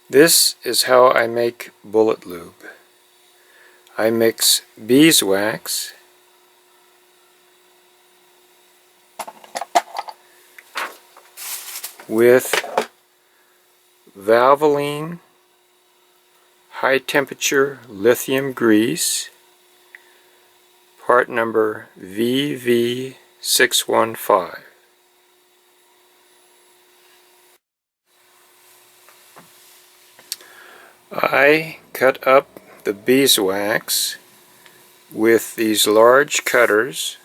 This is how I make bullet lube. I mix beeswax with Valvoline high temperature lithium grease, part number VV615. I cut up the beeswax with these large cutters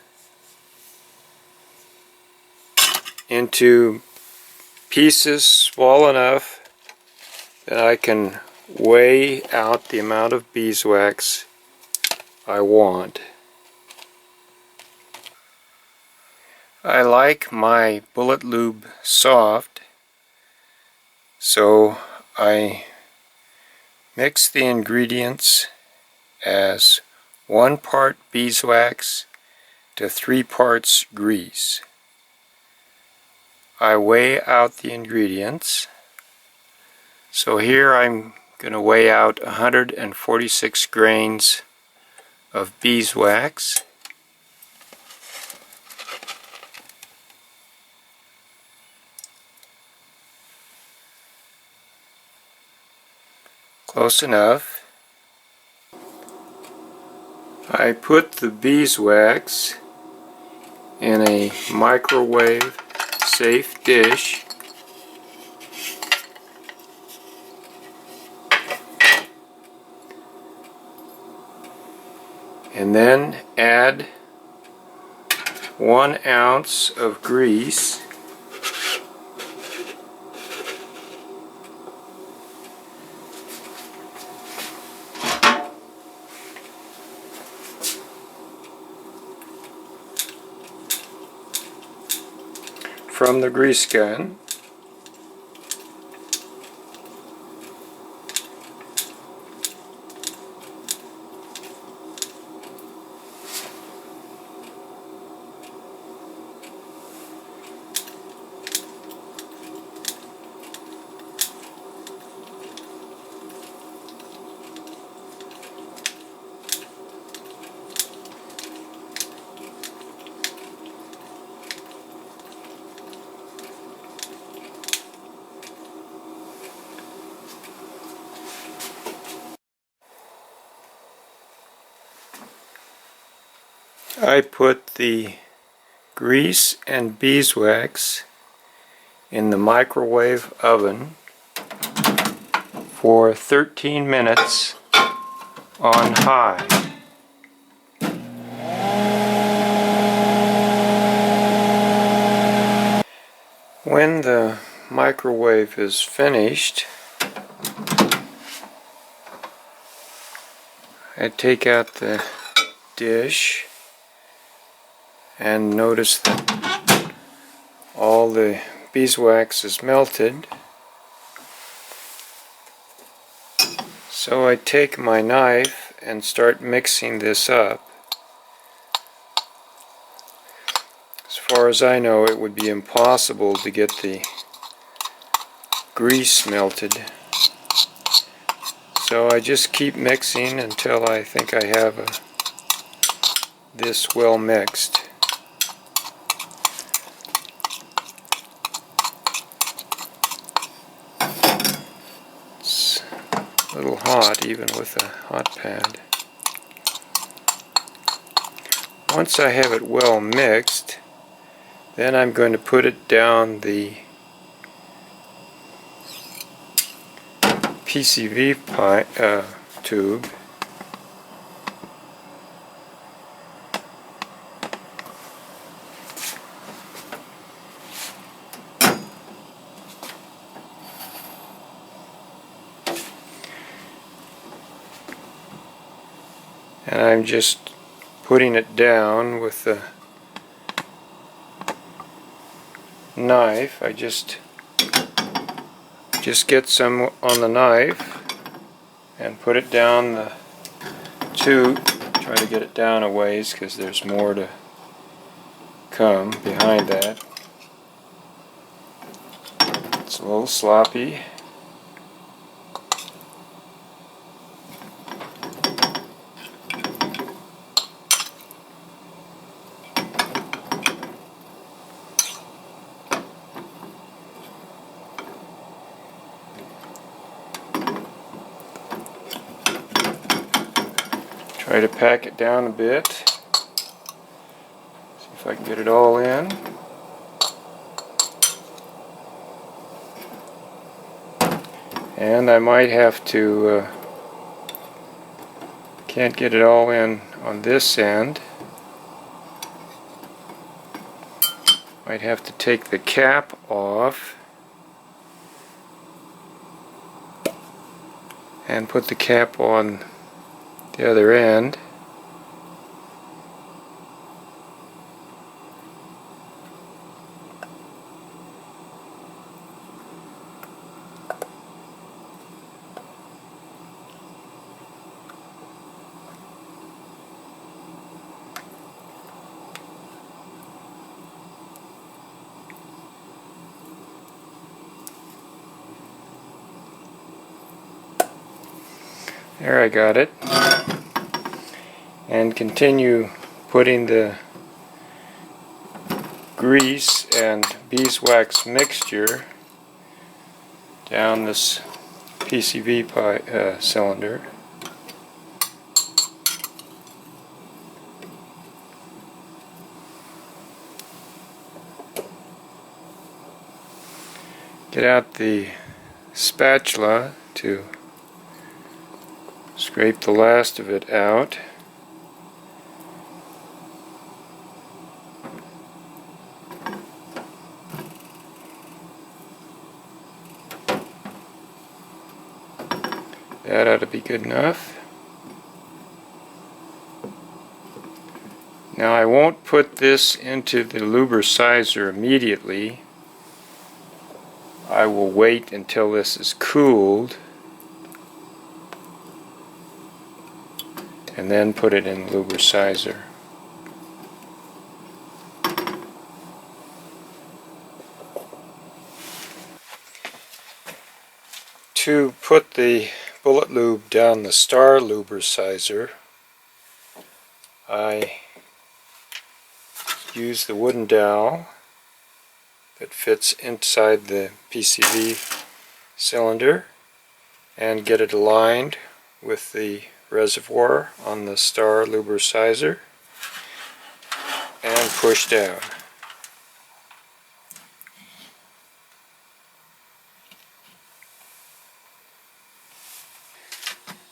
into pieces small enough that I can weigh out the amount of beeswax I want. I like my bullet lube soft, so I mix the ingredients as 1 part beeswax to 3 parts grease. I weigh out the ingredients. So here I'm going to weigh out 146 grains of beeswax. Close enough. I put the beeswax in a microwave safe dish. And then add 1 ounce of grease. From the grease gun. I put the grease and beeswax in the microwave oven for 13 minutes on high. When the microwave is finished, I take out the dish and notice that all the beeswax is melted. So I take my knife and start mixing this up. As far as I know, it would be impossible to get the grease melted. So I just keep mixing until I think I have this well mixed. It's a little hot even with a hot pad. Once I have it well mixed, then I'm going to put it down the PCV tube. And I'm just putting it down with the knife. I just get some on the knife and put it down the tube. Try to get it down a ways because there's more to come behind that. It's a little sloppy. Try to pack it down a bit. See if I can get it all in. And I might have to, can't get it all in on this end. Might have to take the cap off and put the cap on the other end. There, I got it. And continue putting the grease and beeswax mixture down this PCV cylinder. Get out the spatula to scrape the last of it out. That ought to be good enough. Now I won't put this into the lubricizer immediately. I will wait until this is cooled and then put it in the lubricizer. To put the bullet lube down the star lubricizer, I use the wooden dowel that fits inside the PCV cylinder and get it aligned with the reservoir on the star lubricizer and push down.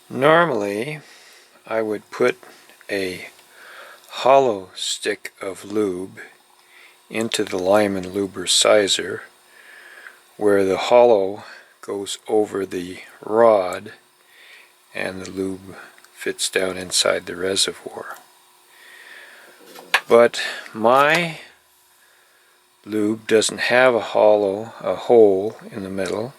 Normally I would put a hollow stick of lube into the Lyman lubricizer where the hollow goes over the rod and the lube fits down inside the reservoir. But my lube doesn't have a hole in the middle,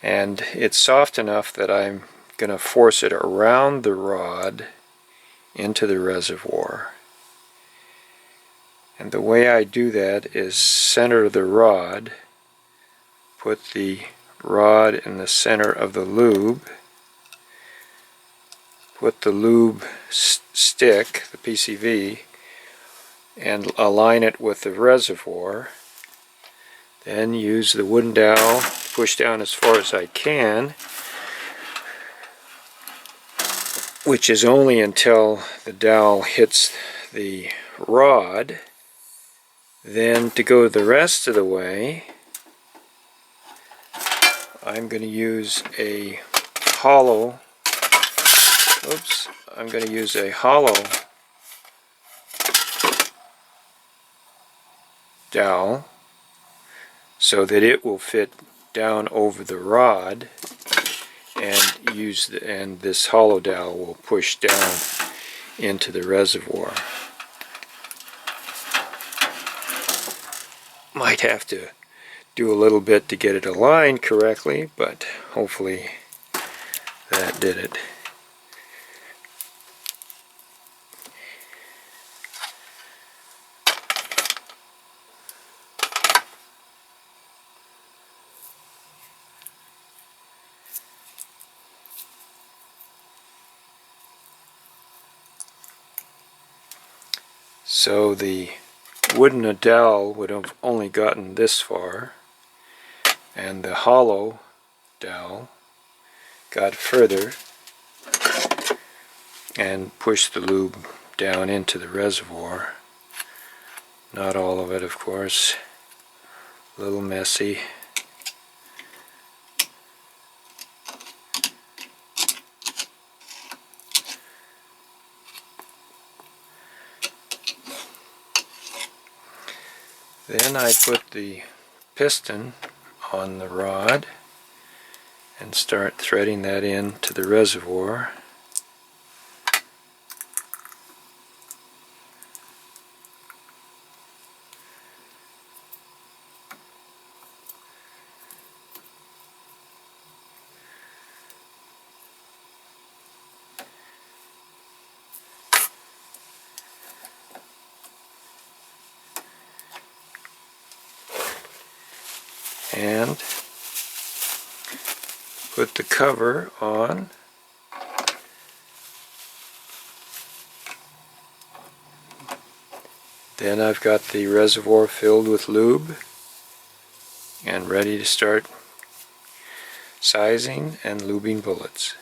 and it's soft enough that I'm going to force it around the rod into the reservoir. And the way I do that is center the rod, put the rod in the center of the lube, put the lube stick, the PCV, and align it with the reservoir. Then use the wooden dowel, push down as far as I can, which is only until the dowel hits the rod. Then to go the rest of the way, I'm going to use a hollow dowel so that it will fit down over the rod, and this hollow dowel will push down into the reservoir. Might have to do a little bit to get it aligned correctly, but hopefully that did it. So the wooden dowel would have only gotten this far, and the hollow dowel got further. and push the lube down into the reservoir. Not all of it, of course. A little messy. Then I put the piston on the rod and start threading that into the reservoir. And put the cover on. Then I've got the reservoir filled with lube and ready to start sizing and lubing bullets.